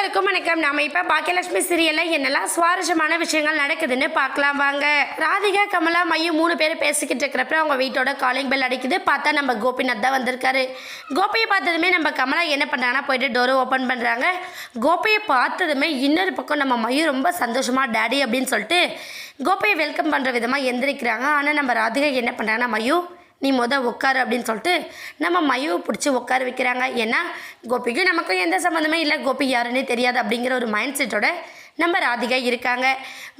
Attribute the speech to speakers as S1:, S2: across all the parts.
S1: அனைவருக்கும் வணக்கம். நாம இப்ப பாக்கியலட்சுமி சீரியல்ல என்னெல்லாம் சுவாரஸ்யமான விஷயங்கள் நடக்குதுன்னு பார்க்கலாம் வாங்க. ராதிகா, கமலா, மையம் 3 பேர் பேசிக்கிட்டு இருக்கிறப்ப அவங்க வீட்டோட காலிங் பெல் அடிக்குது. பார்த்தா நம்ம கோபிநாத் தான் வந்திருக்காரு. கோபியை பார்த்ததுமே நம்ம கமலா என்ன பண்ணுறாங்கன்னா போயிட்டு டோரை ஓப்பன் பண்ணுறாங்க. கோபியை பார்த்ததுமே இன்னொரு பக்கம் நம்ம மையம் ரொம்ப சந்தோஷமா டேடி அப்படின்னு சொல்லிட்டு கோபியை வெல்கம் பண்ணுற விதமாக எந்திரிக்கிறாங்க. ஆனால் நம்ம ராதிகா என்ன பண்ணுறாங்கன்னா மையம் நீ உட்காரு அப்படின்னு சொல்லிட்டு நம்ம மையவை பிடிச்சி உட்கார வைக்கிறாங்க. ஏன்னா கோபிக்கும் நமக்கும் எந்த சம்மந்தமே இல்லை, கோபி யாருன்னே தெரியாது அப்படிங்கிற ஒரு மைண்ட் செட்டோட நம்ம ராதிகா இருக்காங்க.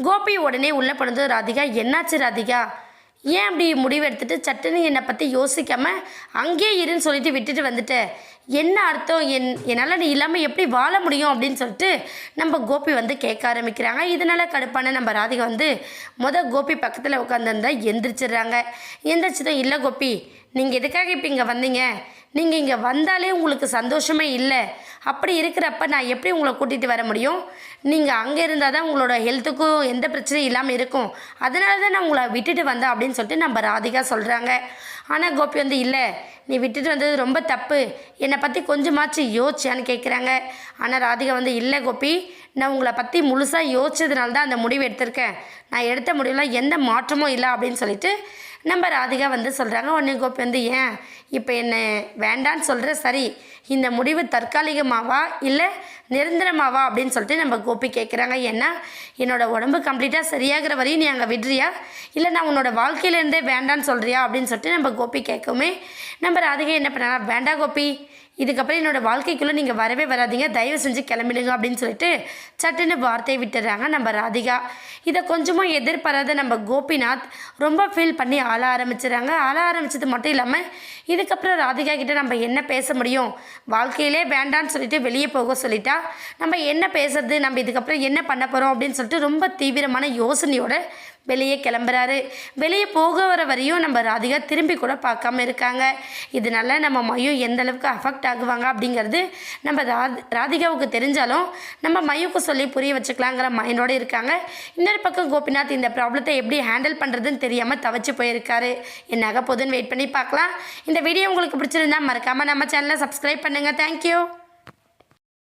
S1: கோபி உடனே உள்ளே போனது ராதிகா, என்னாச்சு ராதிகா, ஏன் அப்படி முடிவு எடுத்துட்டு சட்டுன்னு என்னை பற்றி யோசிக்காமல் அங்கேயே இருன்னு சொல்லிட்டு விட்டுட்டு வந்துட்டேன், என்ன அர்த்தம், என்னால் நீ இல்லாமல் எப்படி வாழ முடியும் அப்படின்னு சொல்லிட்டு நம்ம கோபி கேட்க ஆரம்பிக்கிறாங்க. இதனால் கடுப்பான நம்ம ராதிகா கோபி பக்கத்தில் உட்காந்துருந்தா எந்திரிச்சிடுறாங்க. எந்திரிச்சதும், இல்லை கோபி, நீங்கள் எதுக்காக இப்போ இங்கே வந்தீங்க, நீங்கள் இங்கே வந்தாலே உங்களுக்கு சந்தோஷமே இல்லை, அப்படி இருக்கிறப்ப நான் எப்படி உங்களை கூட்டிகிட்டு வர முடியும், நீங்கள் அங்கே இருந்தால் தான் உங்களோட ஹெல்த்துக்கும் எந்த பிரச்சனையும் இல்லாமல் இருக்கும், அதனால தான் நான் உங்களை விட்டுட்டு வந்தேன் அப்படின்னு சொல்லிட்டு நம்ம ராதிகா சொல்கிறாங்க. ஆனால் கோபி இல்லை, நீ விட்டுட்டு வந்தது ரொம்ப தப்பு, என்னை பற்றி கொஞ்சமாச்சு யோசிச்சான்னு கேட்குறாங்க. ஆனால் ராதிகா இல்லை கோபி, நான் உங்களை பற்றி முழுசாக யோசிச்சதுனால தான் அந்த முடிவு எடுத்திருக்கேன், நான் எடுத்த முடிவில் எந்த மாற்றமும் இல்லை அப்படின்னு சொல்லிட்டு நம்ம ராதிகா சொல்கிறாங்க. உடனே கோபி ஏன் இப்போ என்ன வேண்டான்னு சொல்கிற, சரி இந்த முடிவு தற்காலிகமாவா இல்லை நிரந்தரமாவா அப்படின்னு சொல்லிட்டு நம்ம கோபி கேட்குறாங்க. ஏன்னா என்னோடய உடம்பு கம்ப்ளீட்டாக சரியாகிற வரையும் நீ அங்கே விடுறியா, இல்லை நான் உன்னோட வாழ்க்கையிலேருந்தே வேண்டான்னு சொல்கிறியா அப்படின்னு சொல்லிட்டு நம்ம கோபி கேட்கவுமே நம்ம ராதிகா என்ன பண்ணாங்க, வேண்டாம் கோபி, இதுக்கப்புறம் என்னோடய வாழ்க்கைக்குள்ளே நீங்கள் வரவே வராதிங்க, தயவு செஞ்சு கிளம்பிடுங்க அப்படின்னு சொல்லிட்டு சட்டுன்னு வார்த்தையை விட்டுடுறாங்க நம்ம ராதிகா. இதை கொஞ்சமாக எதிர்பாராத நம்ம கோபிநாத் ரொம்ப ஃபீல் பண்ணி ஆள ஆரம்பிச்சிடறாங்க. ஆள ஆரம்பித்தது மட்டும் இல்லாமல் இதுக்கப்புறம் ராதிகா கிட்டே நம்ம என்ன பேச முடியும், வாழ்க்கையிலே வேண்டான்னு சொல்லிட்டு வெளியே போக சொல்லிட்டா நம்ம என்ன பேசுறது, நம்ம இதுக்கப்புறம் என்ன பண்ண போகிறோம் அப்படின்னு சொல்லிட்டு ரொம்ப தீவிரமான யோசனையோட வெளியே கிளம்புறாரு. வெளியே போக வர வரையும் நம்ம ராதிகா திரும்பி கூட பார்க்காம இருக்காங்க. இதனால நம்ம மையம் எந்த அளவுக்கு அஃபெக்ட் ஆகுவாங்க அப்படிங்கிறது நம்ம ராதிகாவுக்கு தெரிஞ்சாலும் நம்ம மையுக்கு சொல்லி புரிய வச்சுக்கலாங்கிற மைண்டோடு இருக்காங்க. இன்னொரு பக்கம் கோபிநாத் இந்த ப்ராப்ளத்தை எப்படி ஹேண்டில் பண்ணுறதுன்னு தெரியாமல் தவச்சு போயிருக்காரு. என்னாக போதுன்னு வெயிட் பண்ணி பார்க்கலாம். இந்த வீடியோ உங்களுக்கு பிடிச்சிருந்தா மறக்காமல் நம்ம சேனலை சப்ஸ்கிரைப் பண்ணுங்கள். தேங்க்யூ.